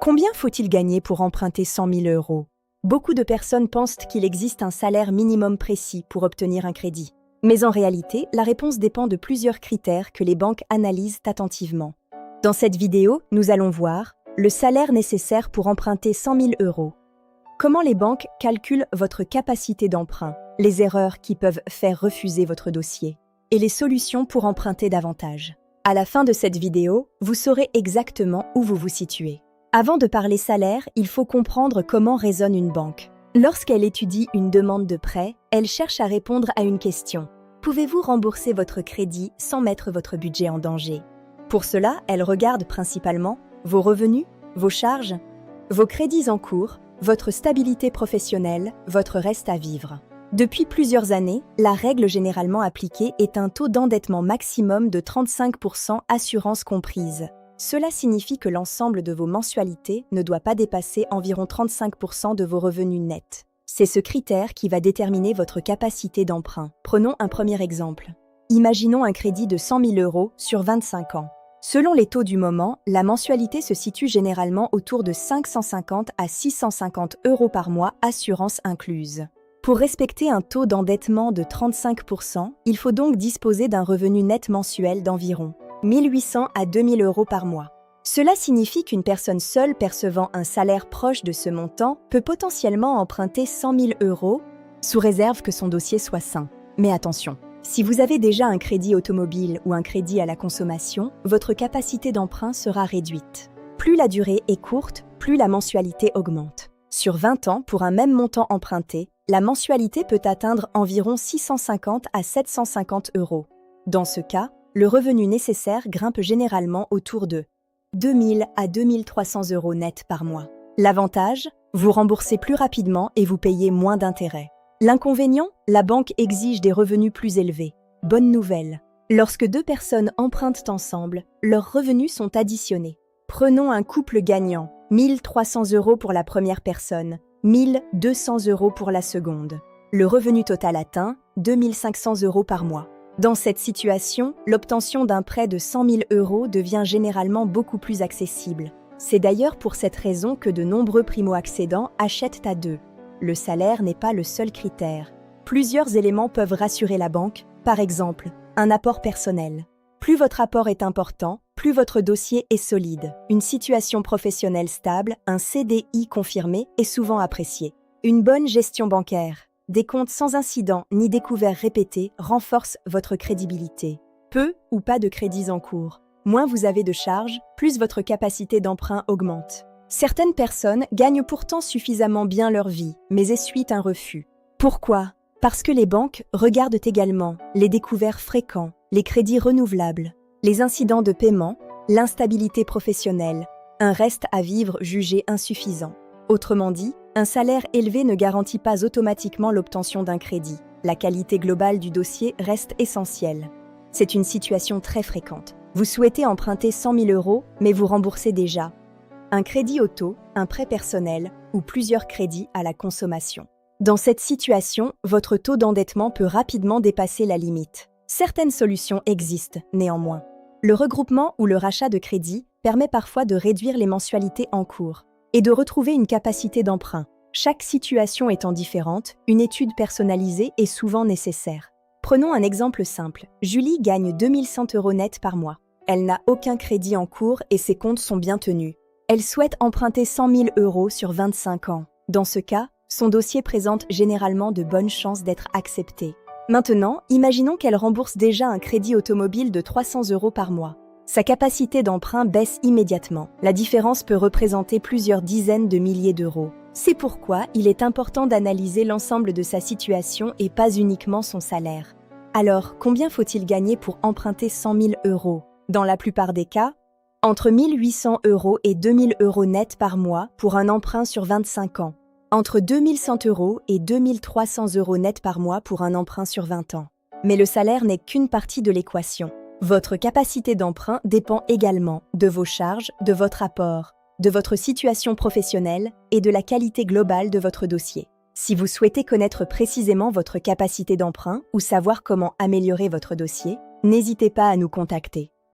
Combien faut-il gagner pour emprunter 100 000 euros? Beaucoup de personnes pensent qu'il existe un salaire minimum précis pour obtenir un crédit. Mais en réalité, la réponse dépend de plusieurs critères que les banques analysent attentivement. Dans cette vidéo, nous allons voir le salaire nécessaire pour emprunter 100 000 euros. Comment les banques calculent votre capacité d'emprunt, les erreurs qui peuvent faire refuser votre dossier, et les solutions pour emprunter davantage. À la fin de cette vidéo, vous saurez exactement où vous vous situez. Avant de parler salaire, il faut comprendre comment raisonne une banque. Lorsqu'elle étudie une demande de prêt, elle cherche à répondre à une question. Pouvez-vous rembourser votre crédit sans mettre votre budget en danger? Pour cela, elle regarde principalement vos revenus, vos charges, vos crédits en cours, votre stabilité professionnelle, votre reste à vivre. Depuis plusieurs années, la règle généralement appliquée est un taux d'endettement maximum de 35% assurance comprise. Cela signifie que l'ensemble de vos mensualités ne doit pas dépasser environ 35% de vos revenus nets. C'est ce critère qui va déterminer votre capacité d'emprunt. Prenons un premier exemple. Imaginons un crédit de 100 000 euros sur 25 ans. Selon les taux du moment, la mensualité se situe généralement autour de 550 à 650 euros par mois, assurance incluse. Pour respecter un taux d'endettement de 35%, il faut donc disposer d'un revenu net mensuel d'environ 1 800 à 2 000 euros par mois. Cela signifie qu'une personne seule percevant un salaire proche de ce montant peut potentiellement emprunter 100 000 euros, sous réserve que son dossier soit sain. Mais attention, si vous avez déjà un crédit automobile ou un crédit à la consommation, votre capacité d'emprunt sera réduite. Plus la durée est courte, plus la mensualité augmente. Sur 20 ans, pour un même montant emprunté, la mensualité peut atteindre environ 650 à 750 euros. Dans ce cas, le revenu nécessaire grimpe généralement autour de 2 000 à 2 300 euros net par mois. L'avantage, vous remboursez plus rapidement et vous payez moins d'intérêts. L'inconvénient, la banque exige des revenus plus élevés. Bonne nouvelle, lorsque deux personnes empruntent ensemble, leurs revenus sont additionnés. Prenons un couple gagnant, 1 300 euros pour la première personne, 1 200 euros pour la seconde. Le revenu total atteint 2 500 euros par mois. Dans cette situation, l'obtention d'un prêt de 100 000 euros devient généralement beaucoup plus accessible. C'est d'ailleurs pour cette raison que de nombreux primo-accédants achètent à deux. Le salaire n'est pas le seul critère. Plusieurs éléments peuvent rassurer la banque, par exemple, un apport personnel. Plus votre apport est important, plus votre dossier est solide. Une situation professionnelle stable, un CDI confirmé est souvent apprécié. Une bonne gestion bancaire. Des comptes sans incident ni découverts répétés renforcent votre crédibilité. Peu ou pas de crédits en cours. Moins vous avez de charges, plus votre capacité d'emprunt augmente. Certaines personnes gagnent pourtant suffisamment bien leur vie, mais essuient un refus. Pourquoi? Parce que les banques regardent également les découverts fréquents, les crédits renouvelables, les incidents de paiement, l'instabilité professionnelle, un reste à vivre jugé insuffisant. Autrement dit, un salaire élevé ne garantit pas automatiquement l'obtention d'un crédit. La qualité globale du dossier reste essentielle. C'est une situation très fréquente. Vous souhaitez emprunter 100 000 euros, mais vous remboursez déjà un crédit auto, un prêt personnel ou plusieurs crédits à la consommation. Dans cette situation, votre taux d'endettement peut rapidement dépasser la limite. Certaines solutions existent, néanmoins. Le regroupement ou le rachat de crédits permet parfois de réduire les mensualités en cours et de retrouver une capacité d'emprunt. Chaque situation étant différente, une étude personnalisée est souvent nécessaire. Prenons un exemple simple. Julie gagne 2 100 euros net par mois. Elle n'a aucun crédit en cours et ses comptes sont bien tenus. Elle souhaite emprunter 100 000 euros sur 25 ans. Dans ce cas, son dossier présente généralement de bonnes chances d'être accepté. Maintenant, imaginons qu'elle rembourse déjà un crédit automobile de 300 euros par mois. Sa capacité d'emprunt baisse immédiatement. La différence peut représenter plusieurs dizaines de milliers d'euros. C'est pourquoi il est important d'analyser l'ensemble de sa situation et pas uniquement son salaire. Alors, combien faut-il gagner pour emprunter 100 000 euros? Dans la plupart des cas, entre 1 800 euros et 2 000 euros net par mois pour un emprunt sur 25 ans. Entre 2 100 euros et 2 300 euros net par mois pour un emprunt sur 20 ans. Mais le salaire n'est qu'une partie de l'équation. Votre capacité d'emprunt dépend également de vos charges, de votre apport, de votre situation professionnelle et de la qualité globale de votre dossier. Si vous souhaitez connaître précisément votre capacité d'emprunt ou savoir comment améliorer votre dossier, n'hésitez pas à nous contacter.